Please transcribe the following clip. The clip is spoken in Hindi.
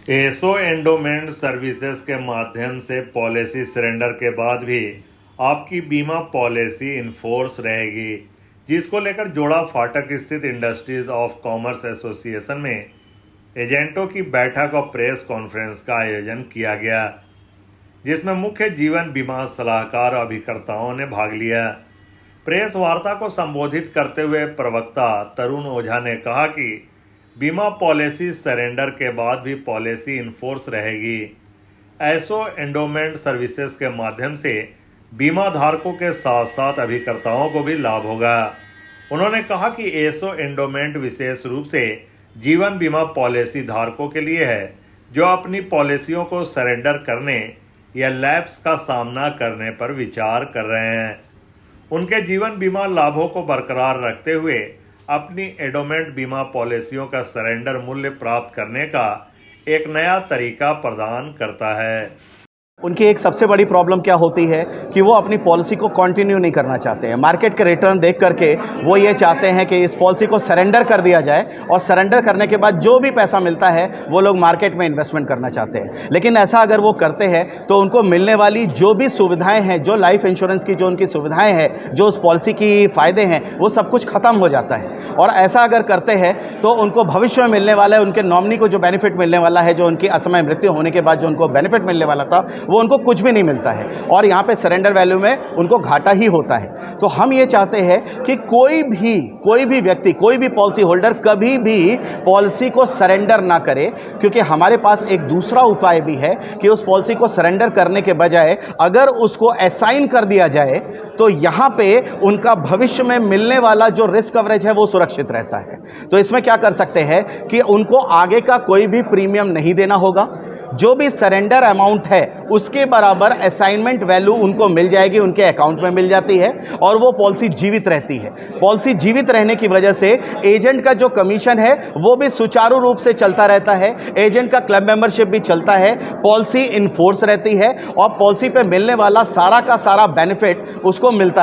एसो एंडोमेंट सर्विसेज के माध्यम से पॉलिसी सरेंडर के बाद भी आपकी बीमा पॉलिसी इनफोर्स रहेगी, जिसको लेकर जोड़ा फाटक स्थित इंडस्ट्रीज ऑफ कॉमर्स एसोसिएशन में एजेंटों की बैठक और प्रेस कॉन्फ्रेंस का आयोजन किया गया, जिसमें मुख्य जीवन बीमा सलाहकार अभिकर्ताओं ने भाग लिया। प्रेस वार्ता को संबोधित करते हुए प्रवक्ता तरुण ओझा ने कहा कि बीमा पॉलिसी सरेंडर के बाद भी पॉलिसी इनफोर्स रहेगी। एसो एंडोमेंट सर्विसेज के माध्यम से बीमा धारकों के साथ साथ अभिकर्ताओं को भी लाभ होगा। उन्होंने कहा कि एसो एंडोमेंट विशेष रूप से जीवन बीमा पॉलिसी धारकों के लिए है, जो अपनी पॉलिसियों को सरेंडर करने या लैप्स का सामना करने पर विचार कर रहे हैं। उनके जीवन बीमा लाभों को बरकरार रखते हुए अपनी एंडोमेंट बीमा पॉलिसियों का सरेंडर मूल्य प्राप्त करने का एक नया तरीका प्रदान करता है। उनकी एक सबसे बड़ी प्रॉब्लम क्या होती है कि वो अपनी पॉलिसी को कंटिन्यू नहीं करना चाहते हैं। मार्केट के रिटर्न देख करके वो ये चाहते हैं कि इस पॉलिसी को सरेंडर कर दिया जाए और सरेंडर करने के बाद जो भी पैसा मिलता है वो लोग मार्केट में इन्वेस्टमेंट करना चाहते हैं। लेकिन ऐसा अगर वो करते हैं तो उनको मिलने वाली जो भी सुविधाएं हैं, जो लाइफ इंश्योरेंस की जो उनकी सुविधाएं हैं, जो उस पॉलिसी की फ़ायदे हैं, वो सब कुछ ख़त्म हो जाता है। और ऐसा अगर करते हैं तो उनको भविष्य में मिलने वाला है, उनके नॉमिनी को जो बेनिफिट मिलने वाला है, जो उनकी असमय मृत्यु होने के बाद जो उनको बेनिफिट मिलने वाला था, वो उनको कुछ भी नहीं मिलता है और यहाँ पे सरेंडर वैल्यू में उनको घाटा ही होता है। तो हम ये चाहते हैं कि कोई भी व्यक्ति, कोई भी पॉलिसी होल्डर कभी भी पॉलिसी को सरेंडर ना करे, क्योंकि हमारे पास एक दूसरा उपाय भी है कि उस पॉलिसी को सरेंडर करने के बजाय अगर उसको असाइन कर दिया जाए तो यहाँ पे उनका भविष्य में मिलने वाला जो रिस्क कवरेज है वो सुरक्षित रहता है। तो इसमें क्या कर सकते हैं कि उनको आगे का कोई भी प्रीमियम नहीं देना होगा, जो भी सरेंडर अमाउंट है उसके बराबर असाइनमेंट वैल्यू उनको मिल जाएगी, उनके अकाउंट में मिल जाती है और वो पॉलिसी जीवित रहती है। पॉलिसी जीवित रहने की वजह से एजेंट का जो कमीशन है वो भी सुचारू रूप से चलता रहता है, एजेंट का क्लब मेंबरशिप भी चलता है, पॉलिसी इनफोर्स रहती है और पॉलिसी पे मिलने वाला सारा का सारा बेनिफिट उसको मिलता रहता है।